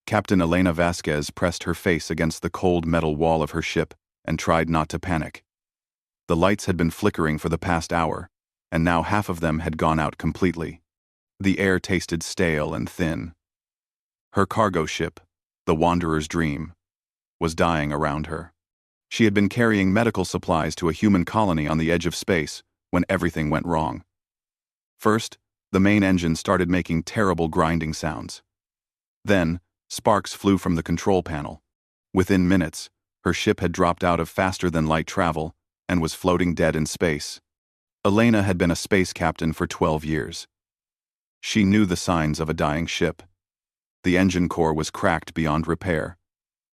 Captain Elena Vasquez pressed her face against the cold metal wall of her ship and tried not to panic. The lights had been flickering for the past hour, and now half of them had gone out completely. The air tasted stale and thin. Her cargo ship, the Wanderer's Dream, was dying around her. She had been carrying medical supplies to a human colony on the edge of space when everything went wrong. First, the main engine started making terrible grinding sounds. Then, sparks flew from the control panel. Within minutes, her ship had dropped out of faster-than-light travel and was floating dead in space. Elena had been a space captain for 12 years. She knew the signs of a dying ship. The engine core was cracked beyond repair.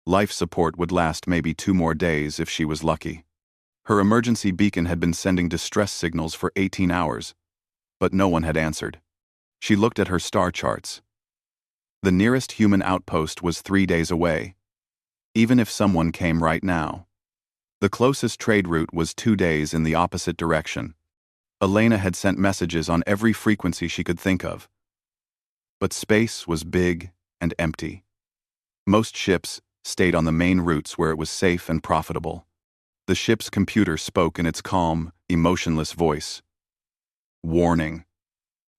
Life support would last maybe 2 more days if she was lucky. Her emergency beacon had been sending distress signals for 18 hours, but no one had answered. She looked at her star charts. The nearest human outpost was 3 days away, even if someone came right now. The closest trade route was 2 days in the opposite direction. Elena had sent messages on every frequency she could think of. But space was big and empty. Most ships stayed on the main routes where it was safe and profitable. The ship's computer spoke in its calm, emotionless voice. Warning.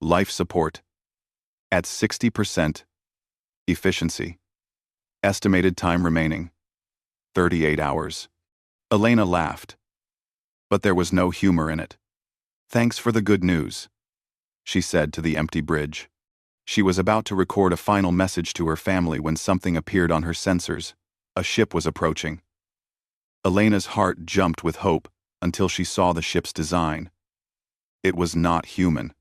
Life support. At 60%. Efficiency. Estimated time remaining. 38 hours. Elena laughed. But there was no humor in it. Thanks for the good news, she said to the empty bridge. She was about to record a final message to her family when something appeared on her sensors. A ship was approaching. Elena's heart jumped with hope until she saw the ship's design. It was not human.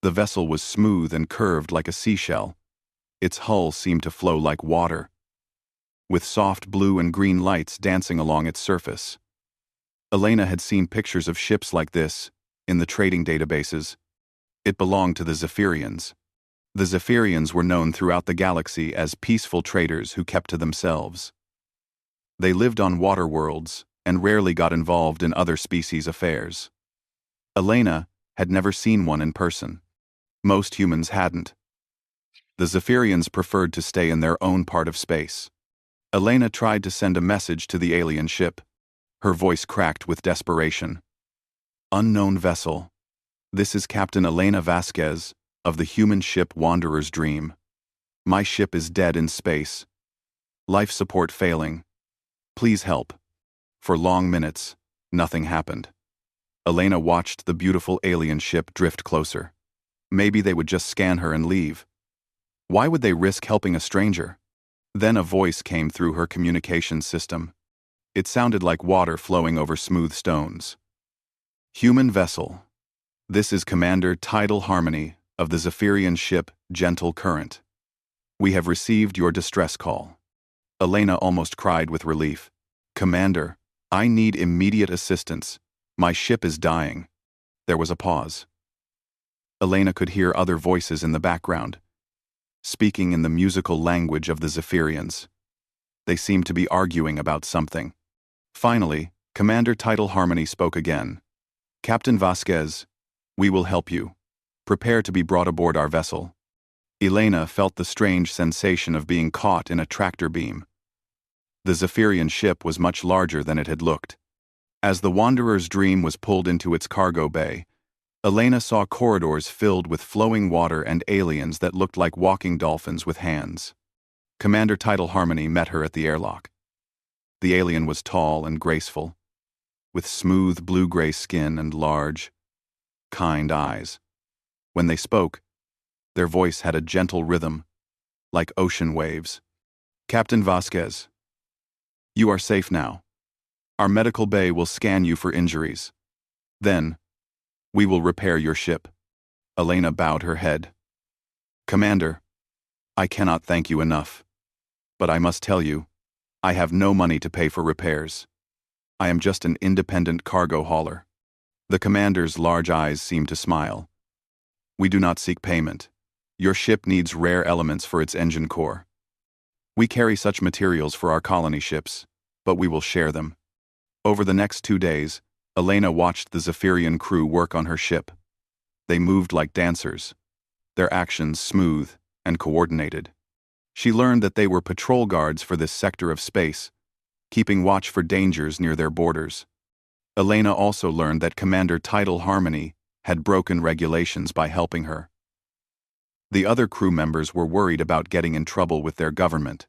The vessel was smooth and curved like a seashell. Its hull seemed to flow like water, with soft blue and green lights dancing along its surface. Elena had seen pictures of ships like this in the trading databases. It belonged to the Zephyrians. The Zephyrians were known throughout the galaxy as peaceful traders who kept to themselves. They lived on water worlds and rarely got involved in other species' affairs. Elena had never seen one in person. Most humans hadn't. The Zephyrians preferred to stay in their own part of space. Elena tried to send a message to the alien ship. Her voice cracked with desperation. Unknown vessel. This is Captain Elena Vasquez of the human ship Wanderer's Dream. My ship is dead in space. Life support failing. Please help. For long minutes, nothing happened. Elena watched the beautiful alien ship drift closer. Maybe they would just scan her and leave. Why would they risk helping a stranger? Then a voice came through her communication system. It sounded like water flowing over smooth stones. Human vessel. This is Commander Tidal Harmony of the Zephyrian ship Gentle Current. We have received your distress call. Elena almost cried with relief. Commander, I need immediate assistance. My ship is dying. There was a pause. Elena could hear other voices in the background, speaking in the musical language of the Zephyrians. They seemed to be arguing about something. Finally, Commander Tidal Harmony spoke again. Captain Vasquez, we will help you. Prepare to be brought aboard our vessel. Elena felt the strange sensation of being caught in a tractor beam. The Zephyrian ship was much larger than it had looked. As the Wanderer's Dream was pulled into its cargo bay, Elena saw corridors filled with flowing water and aliens that looked like walking dolphins with hands. Commander Tidal Harmony met her at the airlock. The alien was tall and graceful, with smooth blue-gray skin and large, kind eyes. When they spoke, their voice had a gentle rhythm, like ocean waves. Captain Vasquez, you are safe now. Our medical bay will scan you for injuries. Then, we will repair your ship. Elena bowed her head. Commander, I cannot thank you enough. But I must tell you, I have no money to pay for repairs. I am just an independent cargo hauler. The commander's large eyes seemed to smile. We do not seek payment. Your ship needs rare elements for its engine core. We carry such materials for our colony ships, but we will share them. Over the next 2 days, Elena watched the Zephyrian crew work on her ship. They moved like dancers, their actions smooth and coordinated. She learned that they were patrol guards for this sector of space, keeping watch for dangers near their borders. Elena also learned that Commander Tidal Harmony had broken regulations by helping her. The other crew members were worried about getting in trouble with their government,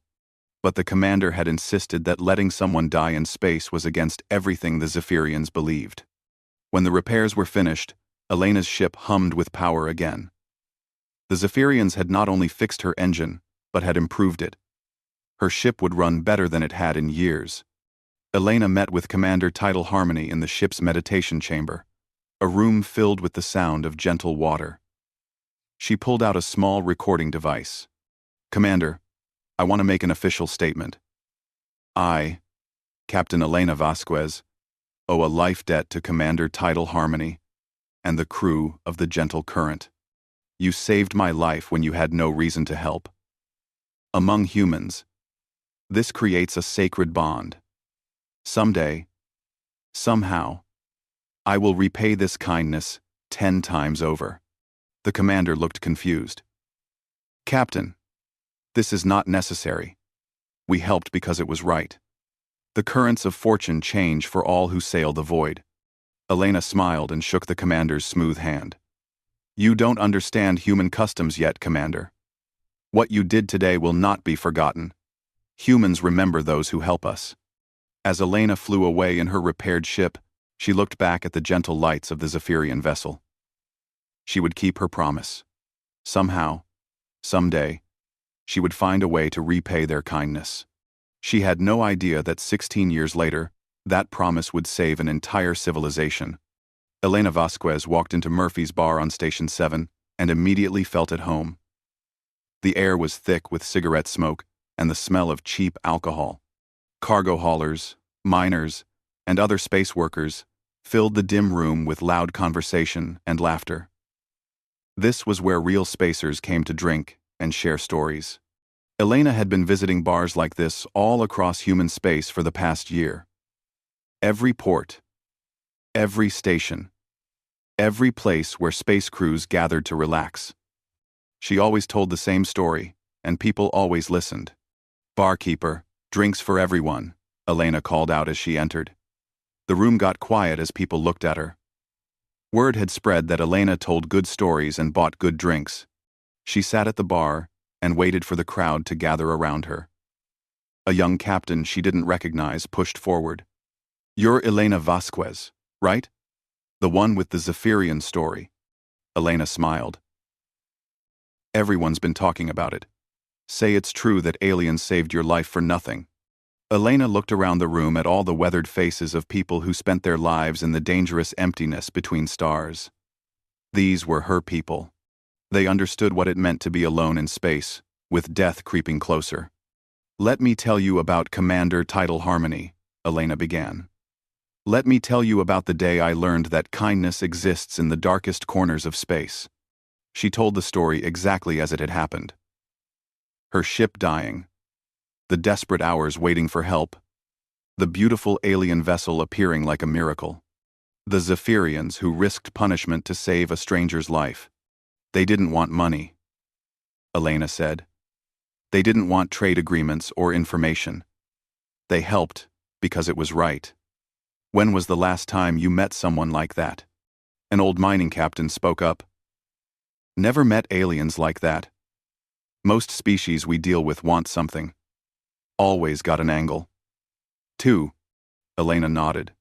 but the commander had insisted that letting someone die in space was against everything the Zephyrians believed. When the repairs were finished, Elena's ship hummed with power again. The Zephyrians had not only fixed her engine, but had improved it. Her ship would run better than it had in years. Elena met with Commander Tidal Harmony in the ship's meditation chamber, a room filled with the sound of gentle water. She pulled out a small recording device. "Commander, I want to make an official statement. I, Captain Elena Vasquez, owe a life debt to Commander Tidal Harmony and the crew of the Gentle Current. You saved my life when you had no reason to help. Among humans, this creates a sacred bond. Someday, somehow, I will repay this kindness 10 times over." The commander looked confused. "Captain, this is not necessary. We helped because it was right. The currents of fortune change for all who sail the void." Elena smiled and shook the commander's smooth hand. "You don't understand human customs yet, Commander. What you did today will not be forgotten. Humans remember those who help us." As Elena flew away in her repaired ship, she looked back at the gentle lights of the Zephyrian vessel. She would keep her promise. Somehow, someday, she would find a way to repay their kindness. She had no idea that 16 years later, that promise would save an entire civilization. Elena Vasquez walked into Murphy's bar on Station 7 and immediately felt at home. The air was thick with cigarette smoke and the smell of cheap alcohol. Cargo haulers, miners, and other space workers filled the dim room with loud conversation and laughter. This was where real spacers came to drink and share stories. Elena had been visiting bars like this all across human space for the past year. Every port, every station, every place where space crews gathered to relax. She always told the same story, and people always listened. "Barkeeper, drinks for everyone," Elena called out as she entered. The room got quiet as people looked at her. Word had spread that Elena told good stories and bought good drinks. She sat at the bar and waited for the crowd to gather around her. A young captain she didn't recognize pushed forward. "You're Elena Vasquez, right? The one with the Zephyrian story." Elena smiled. "Everyone's been talking about it. Say it's true that aliens saved your life for nothing." Elena looked around the room at all the weathered faces of people who spent their lives in the dangerous emptiness between stars. These were her people. They understood what it meant to be alone in space, with death creeping closer. "Let me tell you about Commander Tidal Harmony," Elena began. "Let me tell you about the day I learned that kindness exists in the darkest corners of space." She told the story exactly as it had happened. Her ship dying, the desperate hours waiting for help, the beautiful alien vessel appearing like a miracle, the Zephyrians who risked punishment to save a stranger's life. They didn't want money, Elena said. They didn't want trade agreements or information. They helped because it was right. "When was the last time you met someone like that?" An old mining captain spoke up. "Never met aliens like that. Most species we deal with want something. Always got an angle." "Two," Elena nodded.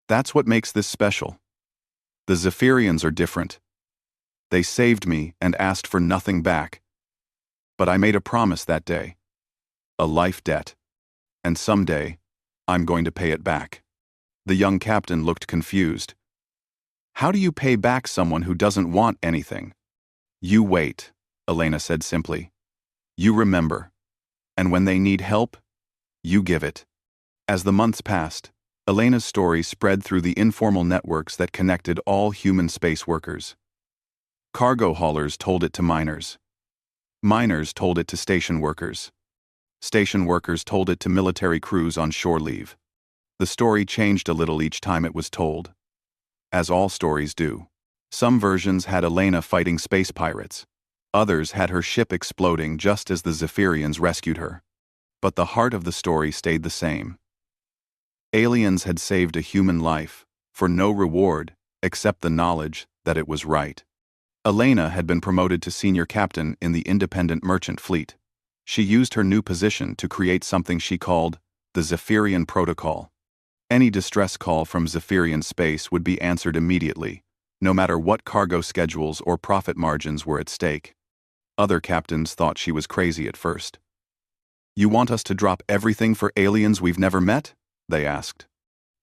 "That's what makes this special. The Zephyrians are different. They saved me and asked for nothing back. But I made a promise that day. A life debt. And someday, I'm going to pay it back." The young captain looked confused. "How do you pay back someone who doesn't want anything?" "You wait," Elena said simply. "You remember. And when they need help, you give it." As the months passed, Elena's story spread through the informal networks that connected all human space workers. Cargo haulers told it to miners. Miners told it to station workers. Station workers told it to military crews on shore leave. The story changed a little each time it was told. As all stories do. Some versions had Elena fighting space pirates. Others had her ship exploding just as the Zephyrians rescued her. But the heart of the story stayed the same. Aliens had saved a human life, for no reward, except the knowledge that it was right. Elena had been promoted to senior captain in the independent merchant fleet. She used her new position to create something she called the Zephyrian Protocol. Any distress call from Zephyrian space would be answered immediately, no matter what cargo schedules or profit margins were at stake. Other captains thought she was crazy at first. "You want us to drop everything for aliens we've never met?" they asked.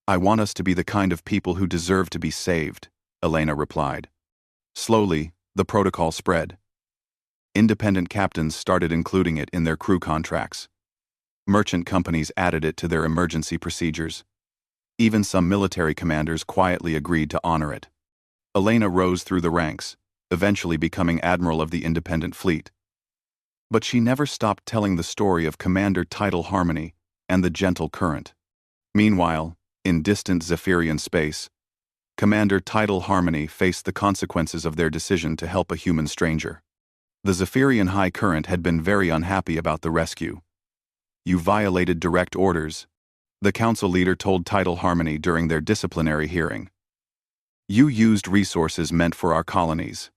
"I want us to be the kind of people who deserve to be saved," Elena replied. Slowly, the protocol spread. Independent captains started including it in their crew contracts. Merchant companies added it to their emergency procedures. Even some military commanders quietly agreed to honor it. Elena rose through the ranks, eventually becoming admiral of the independent fleet. But she never stopped telling the story of Commander Tidal Harmony and the gentle current. Meanwhile, in distant Zephyrian space, Commander Tidal Harmony faced the consequences of their decision to help a human stranger. The Zephyrian High Current had been very unhappy about the rescue. "You violated direct orders," the council leader told Tidal Harmony during their disciplinary hearing. "You used resources meant for our colonies.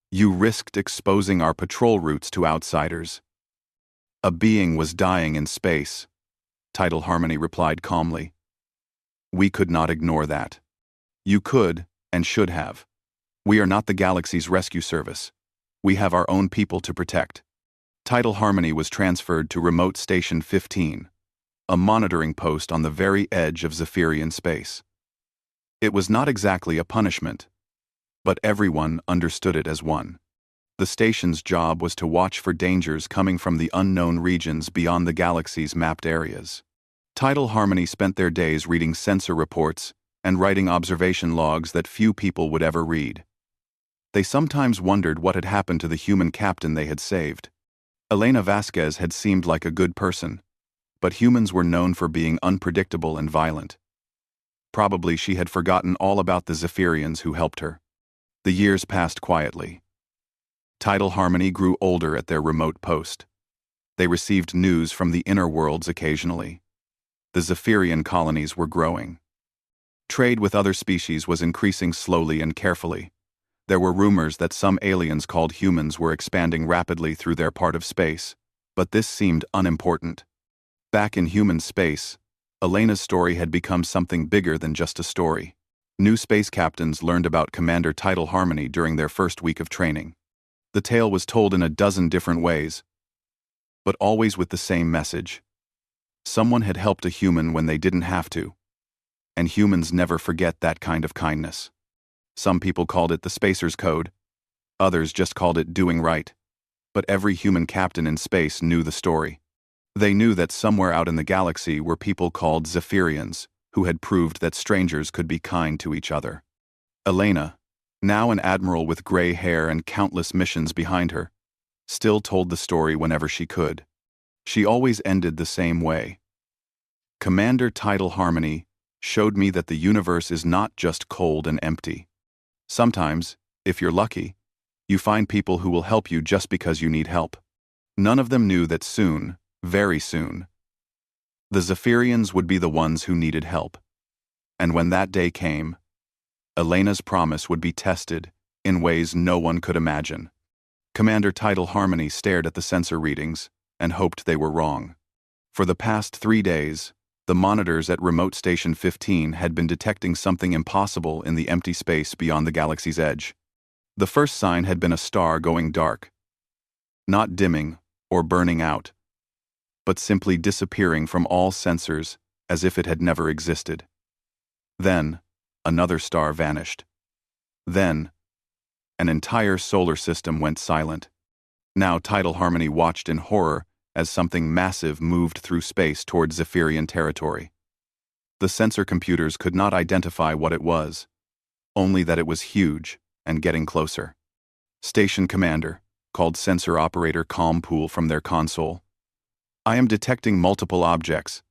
You risked exposing our patrol routes to outsiders." "A being was dying in space," Tidal Harmony replied calmly. "We could not ignore that. You could, and should have. We are not the galaxy's rescue service. We have our own people to protect." Tidal Harmony was transferred to Remote Station 15, a monitoring post on the very edge of Zephyrian space. It was not exactly a punishment, but everyone understood it as one. The station's job was to watch for dangers coming from the unknown regions beyond the galaxy's mapped areas. Tidal Harmony spent their days reading sensor reports and writing observation logs that few people would ever read. They sometimes wondered what had happened to the human captain they had saved. Elena Vasquez had seemed like a good person, but humans were known for being unpredictable and violent. Probably she had forgotten all about the Zephyrians who helped her. The years passed quietly. Tidal Harmony grew older at their remote post. They received news from the inner worlds occasionally. The Zephyrian colonies were growing. Trade with other species was increasing slowly and carefully. There were rumors that some aliens called humans were expanding rapidly through their part of space, but this seemed unimportant. Back in human space, Elena's story had become something bigger than just a story. New space captains learned about Commander Tidal Harmony during their first week of training. The tale was told in a dozen different ways, but always with the same message. Someone had helped a human when they didn't have to, and humans never forget that kind of kindness. Some people called it the Spacer's Code, others just called it doing right. But every human captain in space knew the story. They knew that somewhere out in the galaxy were people called Zephyrians, who had proved that strangers could be kind to each other. Elena, now an admiral with gray hair and countless missions behind her, still told the story whenever she could. She always ended the same way. "Commander Tidal Harmony showed me that the universe is not just cold and empty. Sometimes, if you're lucky, you find people who will help you just because you need help." None of them knew that soon, very soon, the Zephyrians would be the ones who needed help. And when that day came, Elena's promise would be tested in ways no one could imagine. Commander Tidal Harmony stared at the sensor readings and hoped they were wrong. For the past 3 days, the monitors at Remote Station 15 had been detecting something impossible in the empty space beyond the galaxy's edge. The first sign had been a star going dark. Not dimming or burning out, but simply disappearing from all sensors as if it had never existed. Then, another star vanished. Then, an entire solar system went silent. Now Tidal Harmony watched in horror as something massive moved through space toward Zephyrian territory. The sensor computers could not identify what it was, only that it was huge and getting closer. "Station Commander," called sensor operator Calmpool from their console. "I am detecting multiple objects.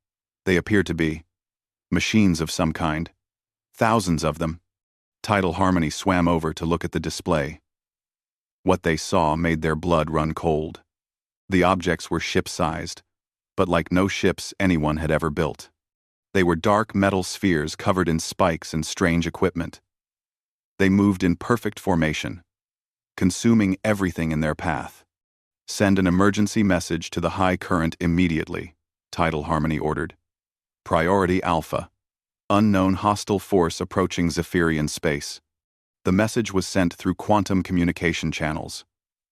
They appear to be machines of some kind. Thousands of them." Tidal Harmony swam over to look at the display. What they saw made their blood run cold. The objects were ship-sized, but like no ships anyone had ever built. They were dark metal spheres covered in spikes and strange equipment. They moved in perfect formation, consuming everything in their path. "Send an emergency message to the high current immediately," Tidal Harmony ordered. "Priority Alpha. Unknown hostile force approaching Zephyrian space." The message was sent through quantum communication channels,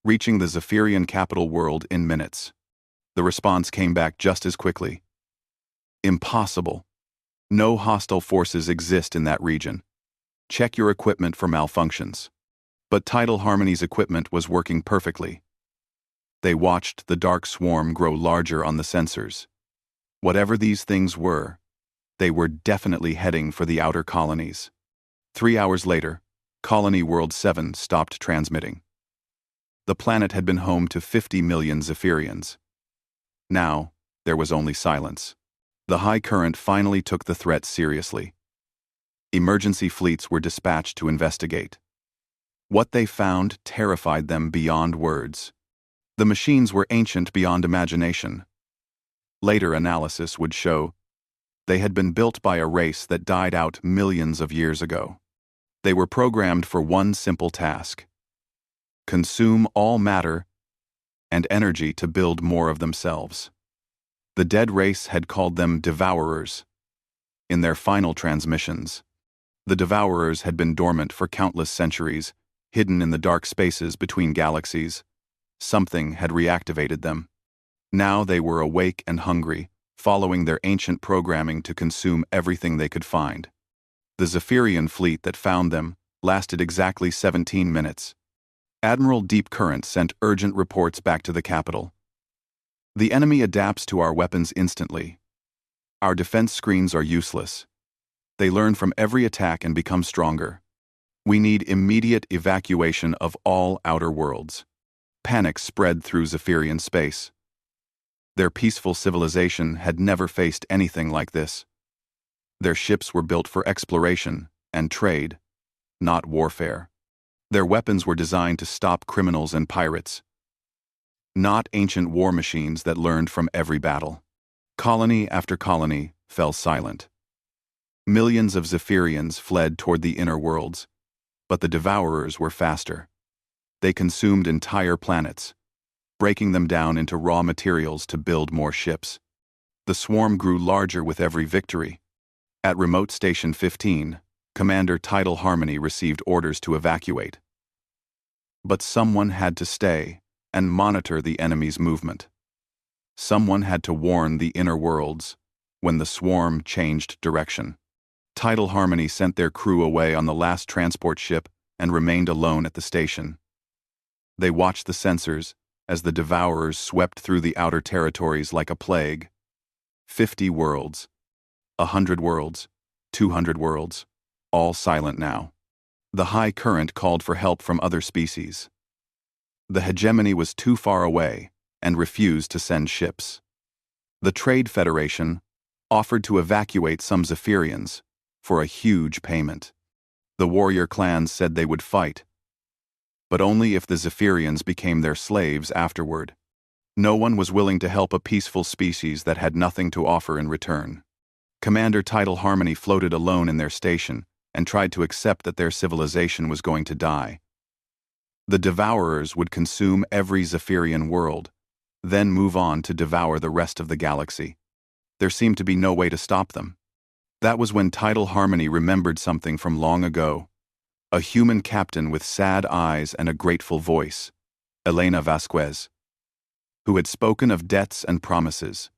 reaching the Zephyrian capital world in minutes. The response came back just as quickly. "Impossible. No hostile forces exist in that region. Check your equipment for malfunctions." But Tidal Harmony's equipment was working perfectly. They watched the dark swarm grow larger on the sensors. Whatever these things were, they were definitely heading for the outer colonies. 3 hours later, Colony World 7 stopped transmitting. The planet had been home to 50 million Zephyrians. Now, there was only silence. The high current finally took the threat seriously. Emergency fleets were dispatched to investigate. What they found terrified them beyond words. The machines were ancient beyond imagination. Later analysis would show they had been built by a race that died out millions of years ago. They were programmed for one simple task: consume all matter and energy to build more of themselves. The dead race had called them Devourers. In their final transmissions, the Devourers had been dormant for countless centuries, hidden in the dark spaces between galaxies. Something had reactivated them. Now they were awake and hungry, following their ancient programming to consume everything they could find. The Zephyrian fleet that found them lasted exactly 17 minutes. Admiral Deep Current sent urgent reports back to the capital. "The enemy adapts to our weapons instantly. Our defense screens are useless. They learn from every attack and become stronger. We need immediate evacuation of all outer worlds." Panic spread through Zephyrian space. Their peaceful civilization had never faced anything like this. Their ships were built for exploration and trade, not warfare. Their weapons were designed to stop criminals and pirates, not ancient war machines that learned from every battle. Colony after colony fell silent. Millions of Zephyrians fled toward the inner worlds, but the Devourers were faster. They consumed entire planets, breaking them down into raw materials to build more ships. The swarm grew larger with every victory. At Remote Station 15, Commander Tidal Harmony received orders to evacuate. But someone had to stay and monitor the enemy's movement. Someone had to warn the inner worlds when the swarm changed direction. Tidal Harmony sent their crew away on the last transport ship and remained alone at the station. They watched the sensors as the Devourers swept through the outer territories like a plague. 50 worlds, 100 worlds, 200 worlds, all silent now. The high current called for help from other species. The hegemony was too far away and refused to send ships. The Trade Federation offered to evacuate some Zephyrians for a huge payment. The warrior clans said they would fight, but only if the Zephyrians became their slaves afterward. No one was willing to help a peaceful species that had nothing to offer in return. Commander Tidal Harmony floated alone in their station and tried to accept that their civilization was going to die. The Devourers would consume every Zephyrian world, then move on to devour the rest of the galaxy. There seemed to be no way to stop them. That was when Tidal Harmony remembered something from long ago. A human captain with sad eyes and a grateful voice, Elena Vasquez, who had spoken of debts and promises,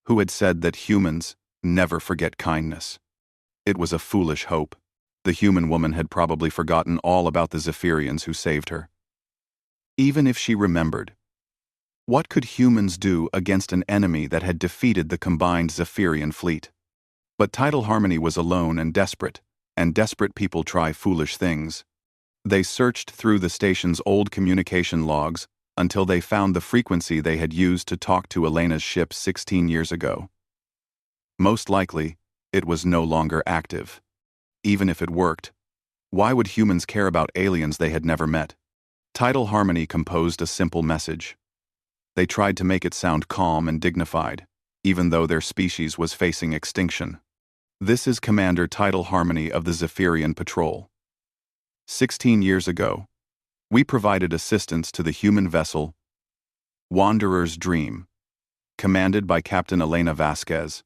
who had said that humans never forget kindness. It was a foolish hope. The human woman had probably forgotten all about the Zephyrians who saved her. Even if she remembered, what could humans do against an enemy that had defeated the combined Zephyrian fleet? But Tidal Harmony was alone and desperate people try foolish things. They searched through the station's old communication logs until they found the frequency they had used to talk to Elena's ship 16 years ago. Most likely, it was no longer active. Even if it worked, why would humans care about aliens they had never met? Tidal Harmony composed a simple message. They tried to make it sound calm and dignified, even though their species was facing extinction. This is Commander Tidal Harmony of the Zephyrian Patrol. 16 years ago, we provided assistance to the human vessel Wanderer's Dream, commanded by Captain Elena Vasquez.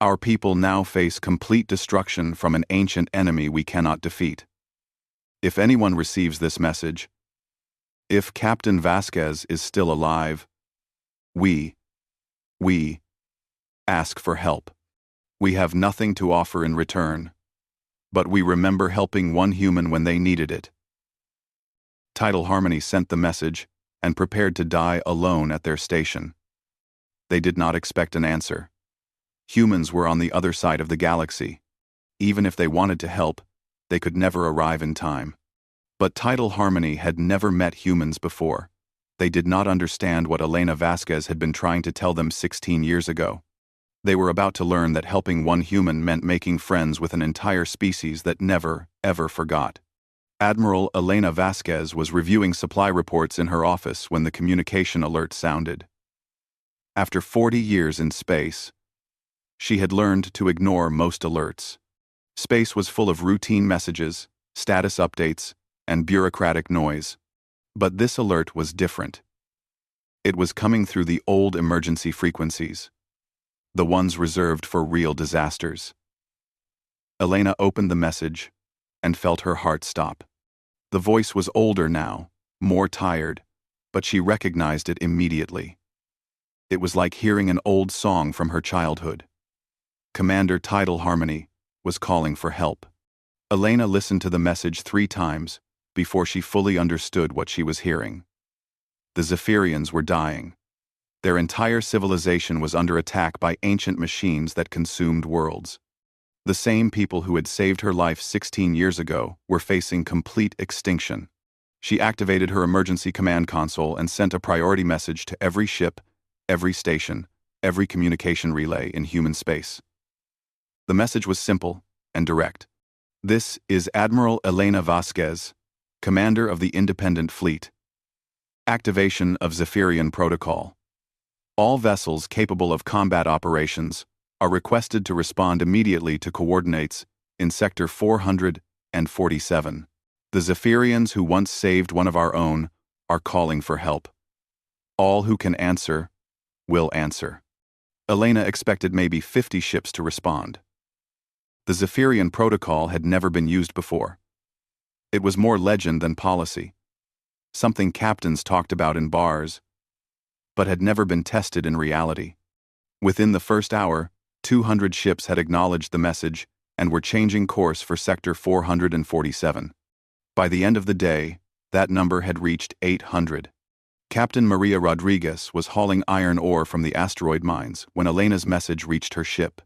Our people now face complete destruction from an ancient enemy we cannot defeat. If anyone receives this message, if Captain Vasquez is still alive, we ask for help. We have nothing to offer in return, but we remember helping one human when they needed it. Tidal Harmony sent the message and prepared to die alone at their station. They did not expect an answer. Humans were on the other side of the galaxy. Even if they wanted to help, they could never arrive in time. But Tidal Harmony had never met humans before. They did not understand what Elena Vasquez had been trying to tell them 16 years ago. They were about to learn that helping one human meant making friends with an entire species that never, ever forgot. Admiral Elena Vasquez was reviewing supply reports in her office when the communication alert sounded. After 40 years in space, she had learned to ignore most alerts. Space was full of routine messages, status updates, and bureaucratic noise. But this alert was different. It was coming through the old emergency frequencies, the ones reserved for real disasters. Elena opened the message and felt her heart stop. The voice was older now, more tired, but she recognized it immediately. It was like hearing an old song from her childhood. Commander Tidal Harmony was calling for help. Elena listened to the message 3 times before she fully understood what she was hearing. The Zephyrians were dying. Their entire civilization was under attack by ancient machines that consumed worlds. The same people who had saved her life 16 years ago were facing complete extinction. She activated her emergency command console and sent a priority message to every ship, every station, every communication relay in human space. The message was simple and direct. This is Admiral Elena Vasquez, Commander of the Independent Fleet. Activation of Zephyrian Protocol. All vessels capable of combat operations are requested to respond immediately to coordinates in Sector 447. The Zephyrians who once saved one of our own are calling for help. All who can answer will answer. Elena expected maybe 50 ships to respond. The Zephyrian Protocol had never been used before. It was more legend than policy, something captains talked about in bars, but had never been tested in reality. Within the first hour, 200 ships had acknowledged the message and were changing course for Sector 447. By the end of the day, that number had reached 800. Captain Maria Rodriguez was hauling iron ore from the asteroid mines when Elena's message reached her ship.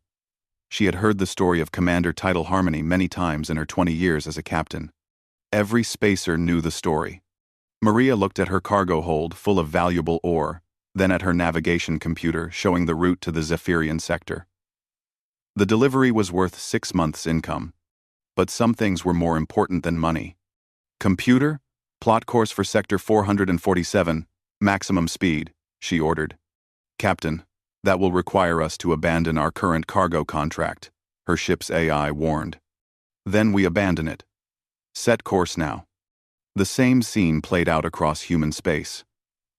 She had heard the story of Commander Tidal Harmony many times in her 20 years as a captain. Every spacer knew the story. Maria looked at her cargo hold full of valuable ore, then at her navigation computer showing the route to the Zephyrian sector. The delivery was worth 6 months' income. But some things were more important than money. Computer, plot course for Sector 447, maximum speed, she ordered. Captain, that will require us to abandon our current cargo contract, her ship's AI warned. Then we abandon it. Set course now. The same scene played out across human space.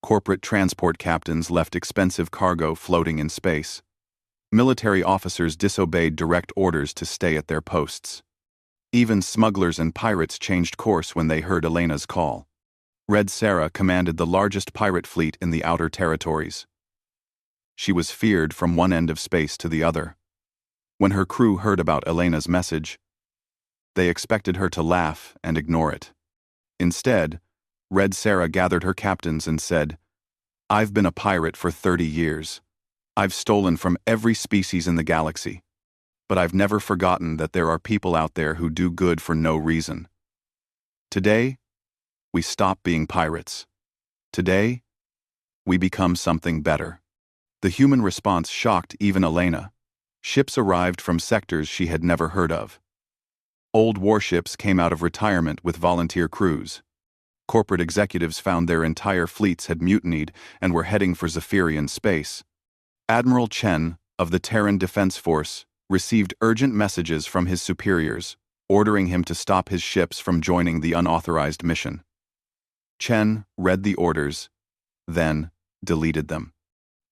Corporate transport captains left expensive cargo floating in space. Military officers disobeyed direct orders to stay at their posts. Even smugglers and pirates changed course when they heard Elena's call. Red Sarah commanded the largest pirate fleet in the outer territories. She was feared from one end of space to the other. When her crew heard about Elena's message, they expected her to laugh and ignore it. Instead, Red Sarah gathered her captains and said, "I've been a pirate for 30 years. I've stolen from every species in the galaxy. But I've never forgotten that there are people out there who do good for no reason. Today, we stop being pirates. Today, we become something better." The human response shocked even Elena. Ships arrived from sectors she had never heard of. Old warships came out of retirement with volunteer crews. corporate executives found their entire fleets had mutinied and were heading for Zephyrian space. Admiral Chen, of the Terran Defense Force, received urgent messages from his superiors, ordering him to stop his ships from joining the unauthorized mission. Chen read the orders, then deleted them.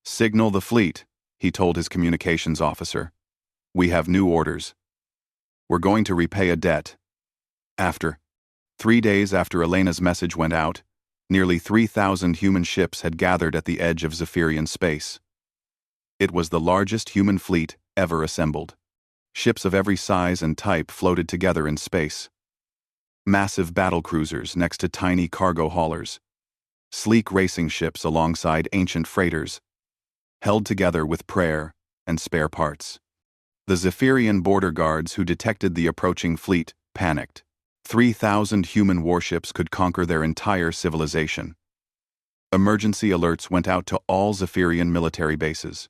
"Signal the fleet," he told his communications officer. "We have new orders. We're going to repay a debt." 3 days after Elena's message went out, nearly 3,000 human ships had gathered at the edge of Zephyrian space. It was the largest human fleet ever assembled. Ships of every size and type floated together in space. Massive battlecruisers next to tiny cargo haulers. Sleek racing ships alongside ancient freighters, held together with prayer and spare parts. The Zephyrian border guards who detected the approaching fleet panicked. 3,000 human warships could conquer their entire civilization. Emergency alerts went out to all Zephyrian military bases.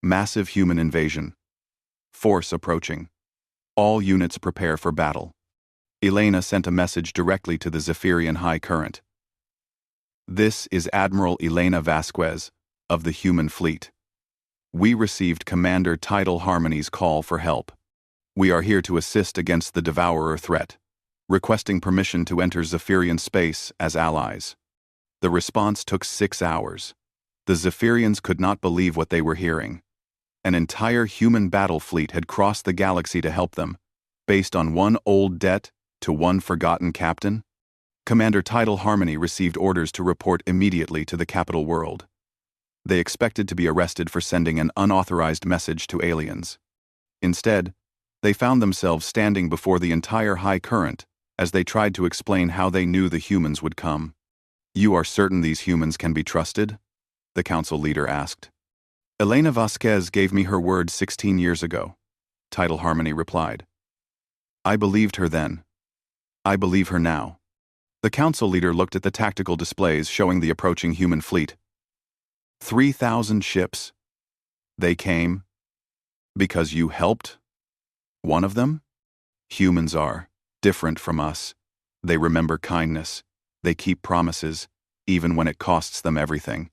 Massive human invasion. Force approaching. All units prepare for battle. Elena sent a message directly to the Zephyrian High Current. "This is Admiral Elena Vasquez of the Human Fleet. We received Commander Tidal Harmony's call for help. We are here to assist against the Devourer threat, requesting permission to enter Zephyrian space as allies." The response took 6 hours. The Zephyrians could not believe what they were hearing. An entire human battle fleet had crossed the galaxy to help them, based on one old debt to one forgotten captain. Commander Tidal Harmony received orders to report immediately to the capital world. They expected to be arrested for sending an unauthorized message to aliens. Instead, they found themselves standing before the entire High Current as they tried to explain how they knew the humans would come. "You are certain these humans can be trusted?" the council leader asked. "Elena Vasquez gave me her word 16 years ago," Tidal Harmony replied. "I believed her then. I believe her now." The council leader looked at the tactical displays showing the approaching human fleet. 3,000 ships. They came because you helped one of them? Humans are different from us. They remember kindness. They keep promises, even when it costs them everything.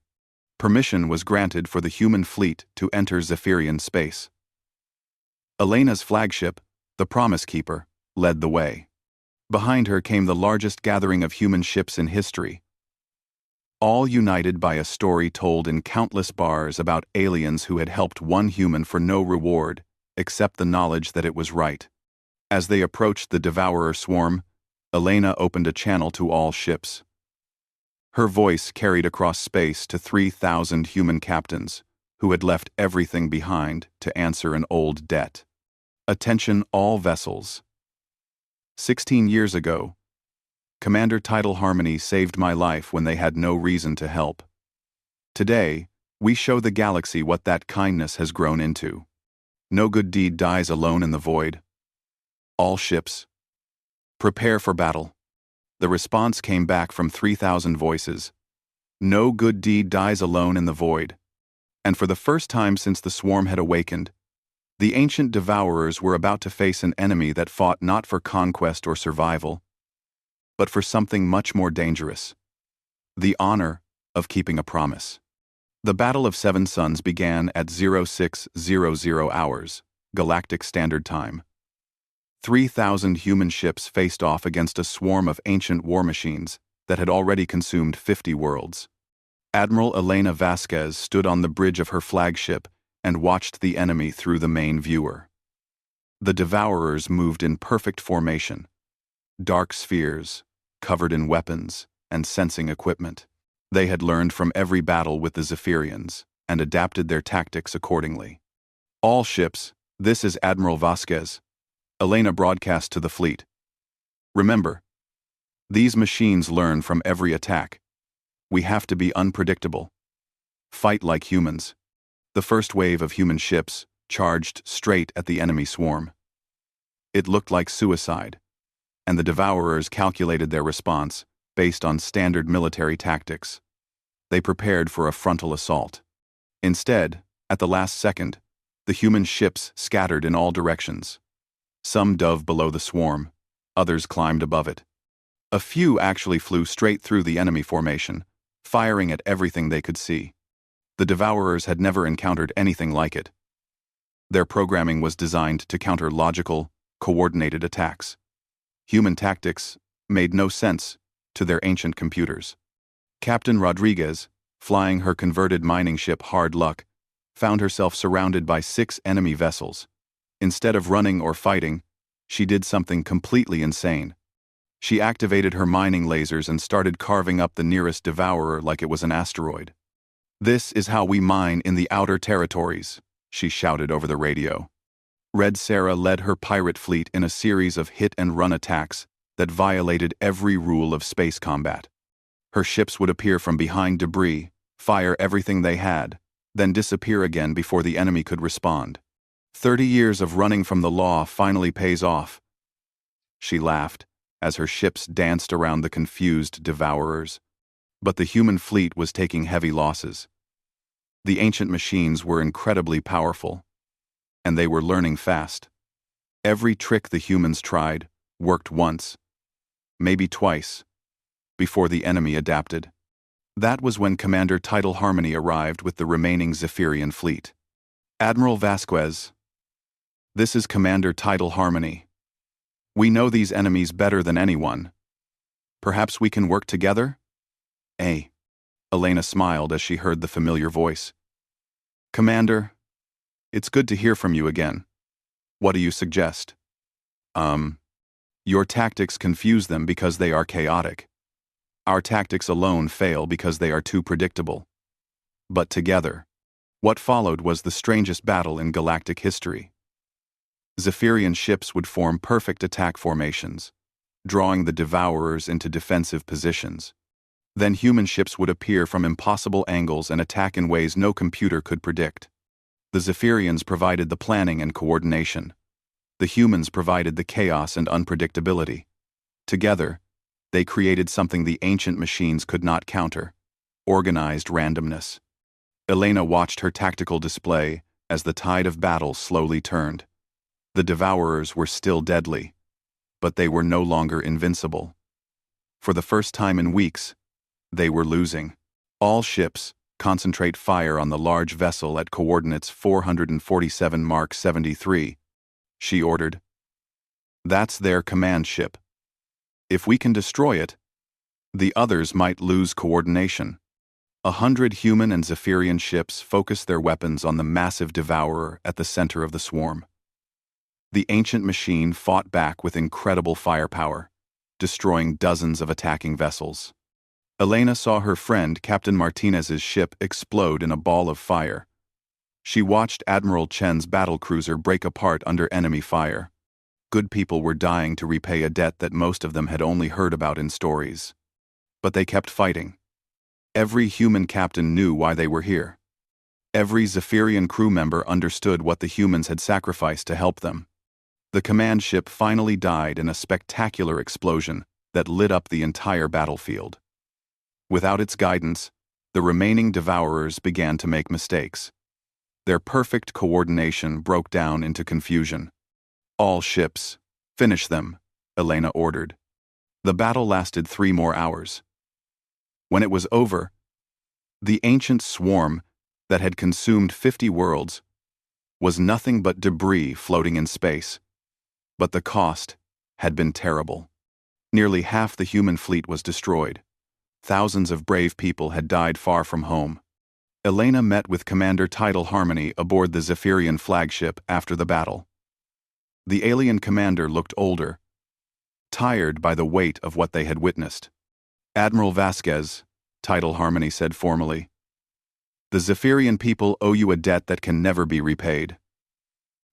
Permission was granted for the human fleet to enter Zephyrian space. Elena's flagship, the Promise Keeper, led the way. Behind her came the largest gathering of human ships in history, all united by a story told in countless bars about aliens who had helped one human for no reward except the knowledge that it was right. As they approached the Devourer swarm, Elena opened a channel to all ships. Her voice carried across space to 3,000 human captains who had left everything behind to answer an old debt. "Attention all vessels. 16 years ago, Commander Tidal Harmony saved my life when they had no reason to help. Today, we show the galaxy what that kindness has grown into. No good deed dies alone in the void. All ships, prepare for battle." The response came back from 3,000 voices. No good deed dies alone in the void. And for the first time since the swarm had awakened, the ancient Devourers were about to face an enemy that fought not for conquest or survival, but for something much more dangerous: the honor of keeping a promise. The Battle of Seven Suns began at 0600 hours, Galactic Standard Time. 3,000 human ships faced off against a swarm of ancient war machines that had already consumed 50 worlds. Admiral Elena Vasquez stood on the bridge of her flagship and watched the enemy through the main viewer. The Devourers moved in perfect formation, dark spheres, covered in weapons and sensing equipment. They had learned from every battle with the Zephyrians and adapted their tactics accordingly. "All ships, this is Admiral Vasquez," Elena broadcast to the fleet. "Remember, these machines learn from every attack. We have to be unpredictable. Fight like humans." The first wave of human ships charged straight at the enemy swarm. It looked like suicide, and the Devourers calculated their response based on standard military tactics. They prepared for a frontal assault. Instead, at the last second, the human ships scattered in all directions. Some dove below the swarm, others climbed above it. A few actually flew straight through the enemy formation, firing at everything they could see. The Devourers had never encountered anything like it. Their programming was designed to counter logical, coordinated attacks. Human tactics made no sense to their ancient computers. Captain Rodriguez, flying her converted mining ship Hard Luck, found herself surrounded by 6 enemy vessels. Instead of running or fighting, she did something completely insane. She activated her mining lasers and started carving up the nearest devourer like it was an asteroid. "This is how we mine in the outer territories," she shouted over the radio. Red Sarah led her pirate fleet in a series of hit-and-run attacks that violated every rule of space combat. Her ships would appear from behind debris, fire everything they had, then disappear again before the enemy could respond. 30 years of running from the law finally pays off. She laughed as her ships danced around the confused devourers. But the human fleet was taking heavy losses. The ancient machines were incredibly powerful, and they were learning fast. Every trick the humans tried worked once, maybe twice, before the enemy adapted. That was when Commander Tidal Harmony arrived with the remaining Zephyrian fleet. "Admiral Vasquez, this is Commander Tidal Harmony. We know these enemies better than anyone. Perhaps we can work together?" "Eh." Elena smiled as she heard the familiar voice. "Commander, it's good to hear from you again. What do you suggest?" Your tactics confuse them because they are chaotic. Our tactics alone fail because they are too predictable. But together, what followed was the strangest battle in galactic history. Zephyrian ships would form perfect attack formations, drawing the Devourers into defensive positions. Then human ships would appear from impossible angles and attack in ways no computer could predict. The Zephyrians provided the planning and coordination. The humans provided the chaos and unpredictability. Together, they created something the ancient machines could not counter: organized randomness. Elena watched her tactical display as the tide of battle slowly turned. The Devourers were still deadly, but they were no longer invincible. For the first time in weeks, they were losing. "All ships, concentrate fire on the large vessel at coordinates 447 Mark 73, she ordered. "That's their command ship. If we can destroy it, the others might lose coordination." 100 human and Zephyrian ships focused their weapons on the massive devourer at the center of the swarm. The ancient machine fought back with incredible firepower, destroying dozens of attacking vessels. Elena saw her friend Captain Martinez's ship explode in a ball of fire. She watched Admiral Chen's battlecruiser break apart under enemy fire. Good people were dying to repay a debt that most of them had only heard about in stories. But they kept fighting. Every human captain knew why they were here. Every Zephyrian crew member understood what the humans had sacrificed to help them. The command ship finally died in a spectacular explosion that lit up the entire battlefield. Without its guidance, the remaining Devourers began to make mistakes. Their perfect coordination broke down into confusion. "All ships, finish them," Elena ordered. The battle lasted 3 more hours. When it was over, the ancient swarm that had consumed 50 worlds was nothing but debris floating in space. But the cost had been terrible. Nearly half the human fleet was destroyed. Thousands of brave people had died far from home. Elena met with Commander Tidal Harmony aboard the Zephyrian flagship after the battle. The alien commander looked older, tired by the weight of what they had witnessed. "Admiral Vasquez," Tidal Harmony said formally, "the Zephyrian people owe you a debt that can never be repaid.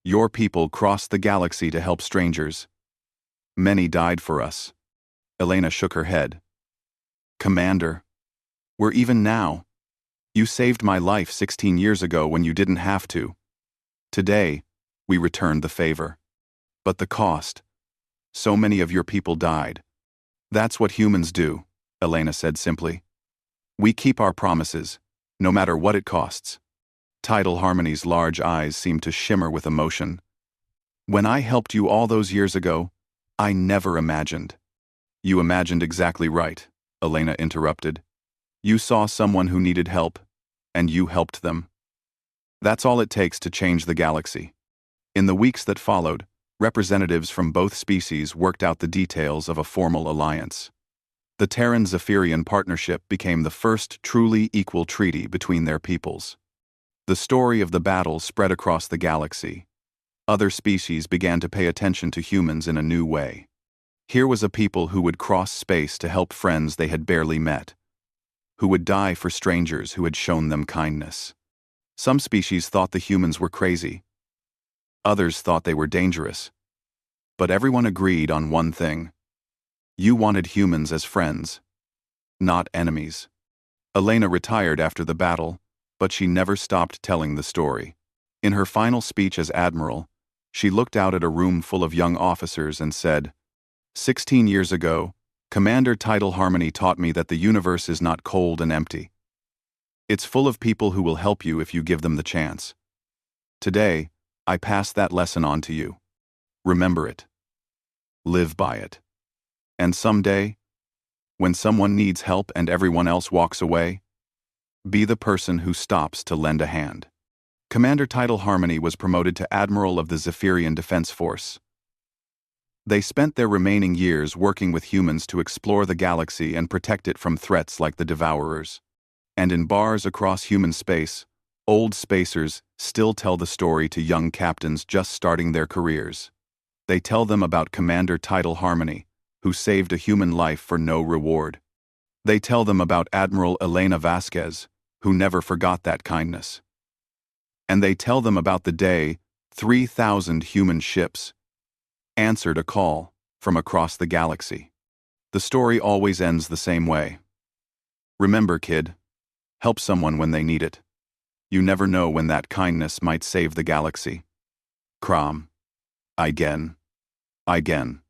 Your people crossed the galaxy to help strangers. Many died for us." Elena shook her head. "Commander, we're even now. You saved my life 16 years ago when you didn't have to. Today, we returned the favor. But the cost. So many of your people died." "That's what humans do," Elena said simply. "We keep our promises, no matter what it costs." Tidal Harmony's large eyes seemed to shimmer with emotion. "When I helped you all those years ago, I never imagined. You imagined exactly right, Elena interrupted. You saw someone who needed help, and you helped them. That's all it takes to change the galaxy. In the weeks that followed, representatives from both species worked out the details of a formal alliance. The Terran-Zephyrian partnership became the first truly equal treaty between their peoples. The story of the battle spread across the galaxy. Other species began to pay attention to humans in a new way. Here was a people who would cross space to help friends they had barely met, who would die for strangers who had shown them kindness. Some species thought the humans were crazy. Others thought they were dangerous. But everyone agreed on one thing. You wanted humans as friends, not enemies. Elena retired after the battle, but she never stopped telling the story. In her final speech as admiral, she looked out at a room full of young officers and said, 16 years ago, Commander Tidal Harmony taught me that the universe is not cold and empty. It's full of people who will help you if you give them the chance. Today, I pass that lesson on to you. Remember it. Live by it. And someday, when someone needs help and everyone else walks away, be the person who stops to lend a hand. Commander Tidal Harmony was promoted to Admiral of the Zephyrian Defense Force. They spent their remaining years working with humans to explore the galaxy and protect it from threats like the Devourers. And in bars across human space, old spacers still tell the story to young captains just starting their careers. They tell them about Commander Tidal Harmony, who saved a human life for no reward. They tell them about Admiral Elena Vasquez, who never forgot that kindness. And they tell them about the day 3,000 human ships answered a call from across the galaxy. The story always ends the same way. Remember, kid, help someone when they need it. You never know when that kindness might save the galaxy. Crom. Igen. Igen.